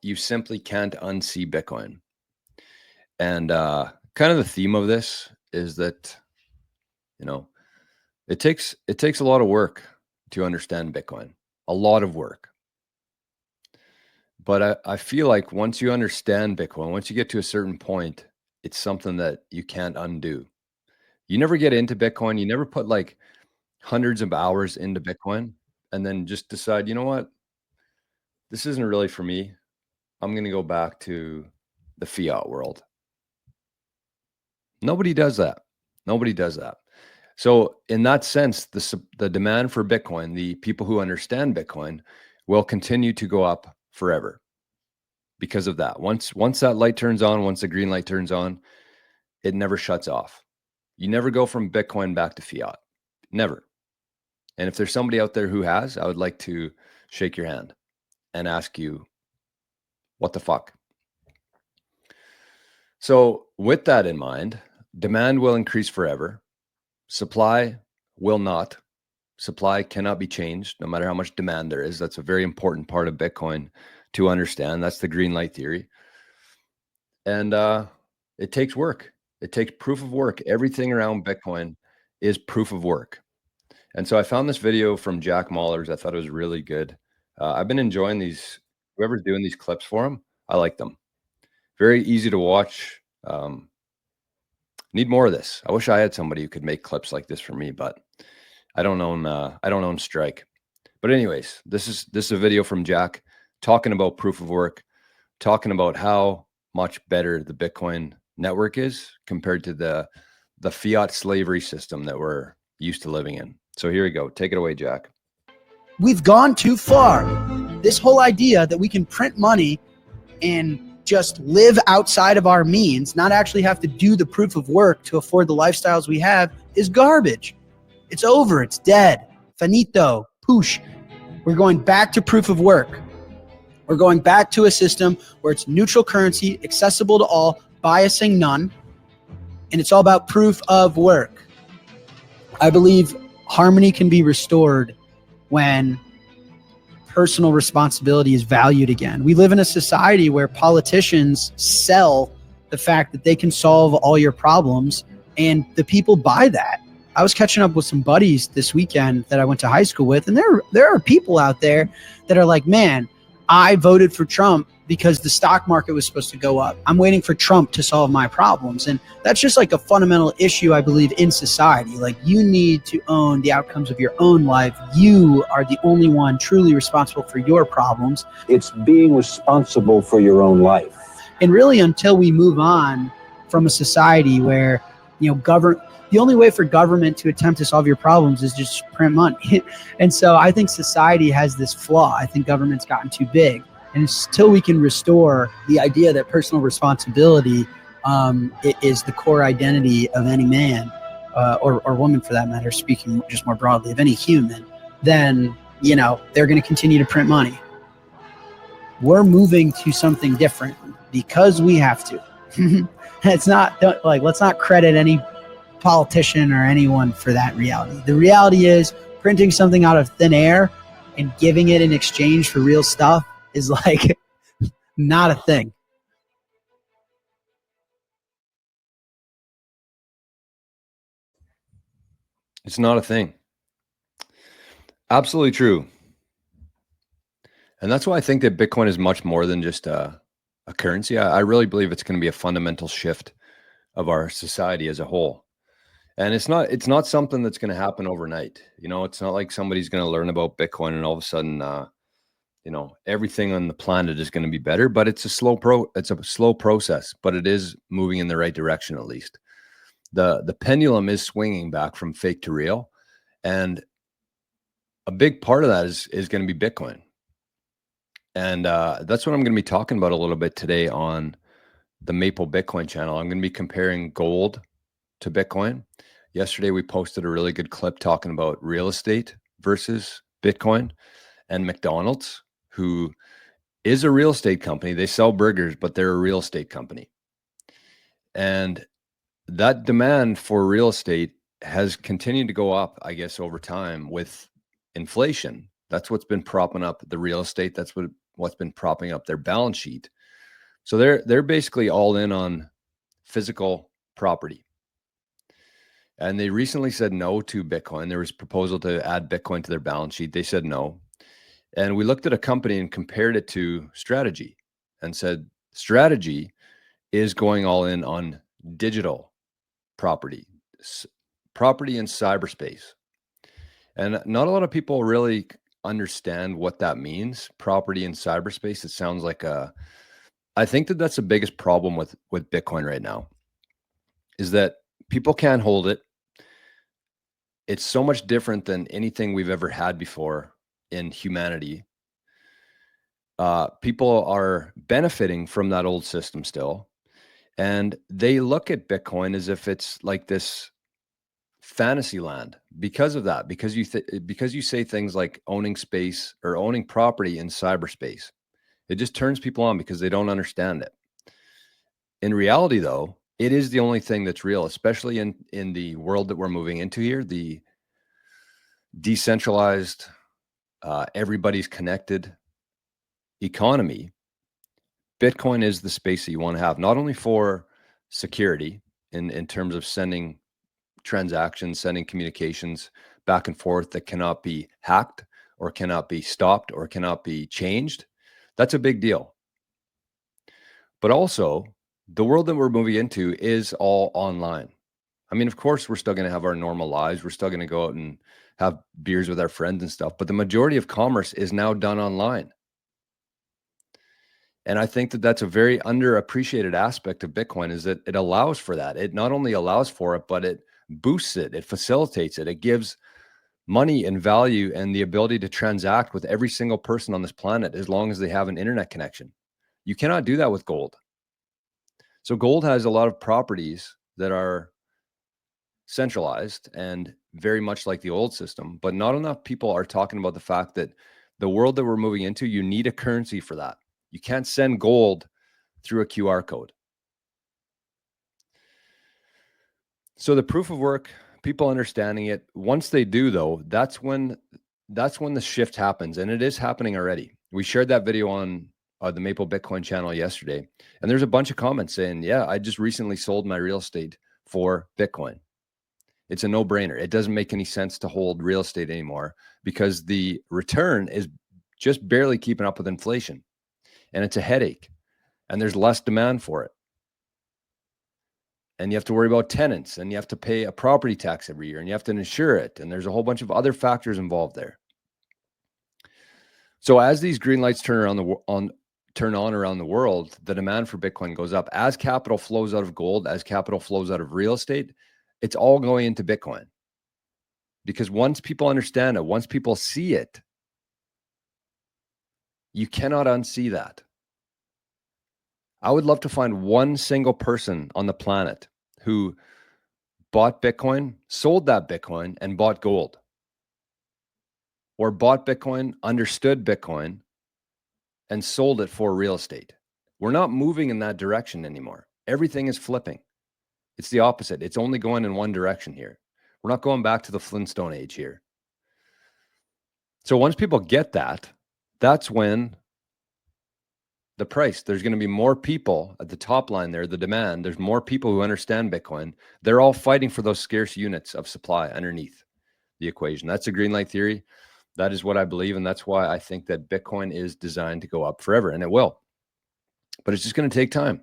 you simply can't unsee Bitcoin. And kind of the theme of this is that, you know, it takes a lot of work to understand Bitcoin, a lot of work. But I feel like once you understand Bitcoin, once you get to a certain point, it's something that you can't undo. You never get into Bitcoin. You never put like hundreds of hours into Bitcoin and then just decide, you know what, this isn't really for me. I'm going to go back to the fiat world. Nobody does that. Nobody does that. So in that sense, the demand for Bitcoin, the people who understand Bitcoin, will continue to go up forever because of that. Once that light turns on, once the green light turns on, it never shuts off. You never go from Bitcoin back to fiat. Never. And if there's somebody out there who has, I would like to shake your hand and ask you, what the fuck? So with that in mind, demand will increase forever. Supply will not. Supply cannot be changed no matter how much demand there is. That's a very important part of Bitcoin to understand. That's the green light theory. And it takes work. It takes proof of work. Everything around Bitcoin is proof of work. And so I found this video from Jack Mallers. I thought it was really good. I've been enjoying these. Whoever's doing these clips for him, I like them. Very easy to watch. Need more of this. I wish I had somebody who could make clips like this for me, but I don't own Strike. But anyways, this is a video from Jack talking about proof of work, talking about how much better the Bitcoin network is compared to the fiat slavery system that we're used to living in. So here we go. Take it away, Jack. We've gone too far. This whole idea that we can print money and just live outside of our means, not actually have to do the proof of work to afford the lifestyles we have, is garbage. It's over. It's dead. Finito. Poosh. We're going back to proof of work. We're going back to a system where it's neutral currency, accessible to all, biasing none, and it's all about proof of work. I believe harmony can be restored when personal responsibility is valued again. We live in a society where politicians sell the fact that they can solve all your problems, and the people buy that. I was catching up with some buddies this weekend that I went to high school with, and there are people out there that are like, man, I voted for Trump because the stock market was supposed to go up. I'm waiting for Trump to solve my problems. And that's just like a fundamental issue, I believe, in society. Like, you need to own the outcomes of your own life. You are the only one truly responsible for your problems. It's being responsible for your own life. And really, until we move on from a society where, the only way for government to attempt to solve your problems is just print money. And so I think society has this flaw. I think government's gotten too big. And until we can restore the idea that personal responsibility is the core identity of any man or woman, for that matter, speaking just more broadly, of any human, then, they're going to continue to print money. We're moving to something different because we have to. Let's not credit any politician or anyone for that reality. The reality is printing something out of thin air and giving it in exchange for real stuff is like not a thing. It's not a thing. Absolutely true. And that's why I think that Bitcoin is much more than just a currency. I really believe it's going to be a fundamental shift of our society as a whole. And it's not something that's going to happen overnight. It's not like somebody's going to learn about Bitcoin and all of a sudden, everything on the planet is going to be better. But it's a slow process, but it is moving in the right direction. At least the pendulum is swinging back from fake to real, and a big part of that is going to be Bitcoin. And that's what I'm going to be talking about a little bit today on the Maple Bitcoin channel. I'm going to be comparing gold to Bitcoin. Yesterday, we posted a really good clip talking about real estate versus Bitcoin, and McDonald's, who is a real estate company. They sell burgers, but they're a real estate company. And that demand for real estate has continued to go up, I guess, over time with inflation. That's what's been propping up the real estate. That's what's been propping up their balance sheet. So they're basically all in on physical property. And they recently said no to Bitcoin. There was a proposal to add Bitcoin to their balance sheet. They said no. And we looked at a company and compared it to Strategy and said, Strategy is going all in on digital property, property in cyberspace. And not a lot of people really understand what that means, property in cyberspace. It sounds like I think that that's the biggest problem with Bitcoin right now, is that people can't hold it. It's so much different than anything we've ever had before in humanity. People are benefiting from that old system still. And they look at Bitcoin as if it's like this fantasy land because of that, because you say things like owning space or owning property in cyberspace. It just turns people on because they don't understand it. In reality, though, it is the only thing that's real, especially in the world that we're moving into here, the decentralized, everybody's connected economy. Bitcoin is the space that you want to have, not only for security in terms of sending transactions, sending communications back and forth that cannot be hacked or cannot be stopped or cannot be changed. That's a big deal. But also, the world that we're moving into is all online. I mean, of course, we're still going to have our normal lives. We're still going to go out and have beers with our friends and stuff. But the majority of commerce is now done online. And I think that that's a very underappreciated aspect of Bitcoin, is that it allows for that. It not only allows for it, but it boosts it. It facilitates it. It gives money and value and the ability to transact with every single person on this planet as long as they have an internet connection. You cannot do that with gold. So gold has a lot of properties that are centralized and very much like the old system, but not enough people are talking about the fact that the world that we're moving into, you need a currency for that. You can't send gold through a QR code. So the proof of work, people understanding it, once they do though, that's when the shift happens, and it is happening already. We shared that video on the Maple Bitcoin channel yesterday, and there's a bunch of comments saying, yeah, I just recently sold my real estate for Bitcoin. It's a no-brainer. It doesn't make any sense to hold real estate anymore because the return is just barely keeping up with inflation, and it's a headache, and there's less demand for it. And you have to worry about tenants, and you have to pay a property tax every year, and you have to insure it. And there's a whole bunch of other factors involved there. So as these green lights turn on around the world, the demand for Bitcoin goes up. As capital flows out of gold, as capital flows out of real estate, it's all going into Bitcoin. Because once people understand it, once people see it, you cannot unsee that. I would love to find one single person on the planet who bought Bitcoin, sold that Bitcoin, and bought gold. Or bought Bitcoin, understood Bitcoin, and sold it for real estate. We're not moving in that direction anymore. Everything is flipping. It's the opposite. It's only going in one direction here. We're not going back to the Flintstone age here. So once people get that, that's when the price, there's going to be more people at the top line there, the demand, there's more people who understand Bitcoin. They're all fighting for those scarce units of supply underneath the equation. That's a green light theory. That is what I believe. And that's why I think that Bitcoin is designed to go up forever, and it will. But it's just going to take time.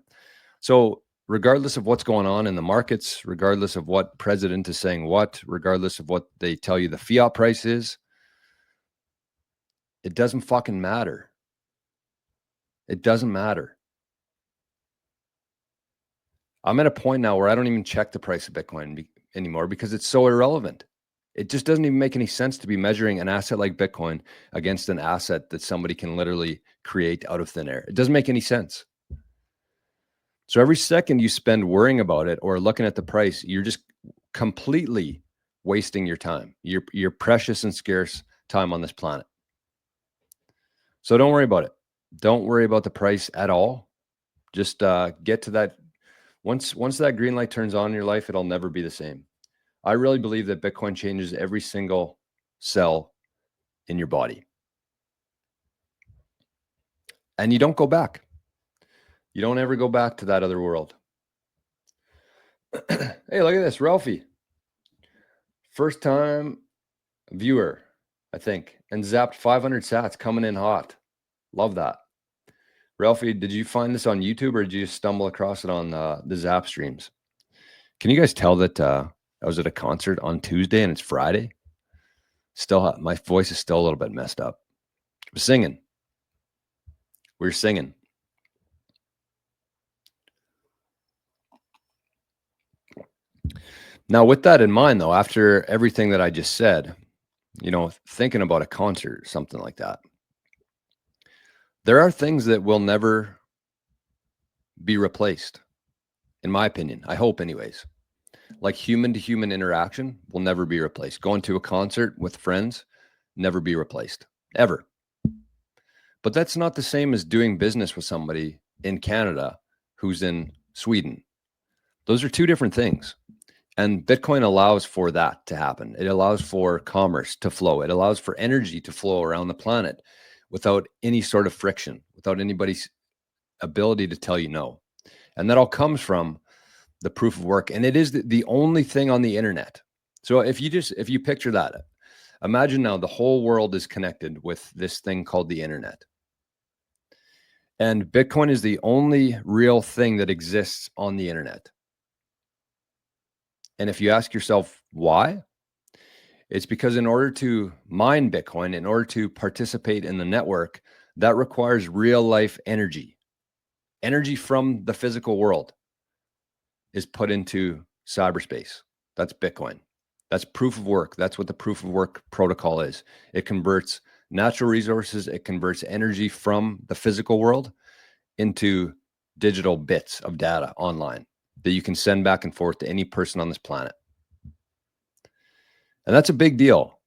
So regardless of what's going on in the markets, regardless of what president is saying what, regardless of what they tell you the fiat price is, it doesn't fucking matter. It doesn't matter. I'm at a point now where I don't even check the price of Bitcoin anymore because it's so irrelevant. It just doesn't even make any sense to be measuring an asset like Bitcoin against an asset that somebody can literally create out of thin air. It doesn't make any sense. So every second you spend worrying about it or looking at the price, you're just completely wasting your time, your precious and scarce time on this planet. So don't worry about it. Don't worry about the price at all. Just get to that. Once that green light turns on in your life, it'll never be the same. I really believe that Bitcoin changes every single cell in your body. And you don't go back. You don't ever go back to that other world. Hey, look at this, Ralphie. First time viewer, I think, and zapped 500 sats coming in hot. Love that. Ralphie, did you find this on YouTube or did you just stumble across it on the Zap streams? Can you guys tell that I was at a concert on Tuesday and it's Friday? Still, my voice is still a little bit messed up. I was singing. We were singing. Now, with that in mind, though, after everything that I just said, you know, thinking about a concert, something like that, there are things that will never be replaced, in my opinion. I hope, anyways. Like human to human interaction will never be replaced. Going to a concert with friends, never be replaced, ever. But that's not the same as doing business with somebody in Canada who's in Sweden. Those are two different things. And Bitcoin allows for that to happen. It allows for commerce to flow. It allows for energy to flow around the planet without any sort of friction, without anybody's ability to tell you no. And that all comes from the proof of work. And it is the only thing on the internet. So if you picture that, imagine now the whole world is connected with this thing called the internet. And Bitcoin is the only real thing that exists on the internet. And if you ask yourself why, it's because in order to mine Bitcoin, in order to participate in the network, that requires real life energy. Energy from the physical world is put into cyberspace. That's Bitcoin. That's proof of work. That's what the proof of work protocol is. It converts natural resources. It converts energy from the physical world into digital bits of data online that you can send back and forth to any person on this planet. And that's a big deal.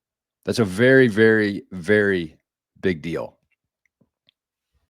That's a very, very, very big deal.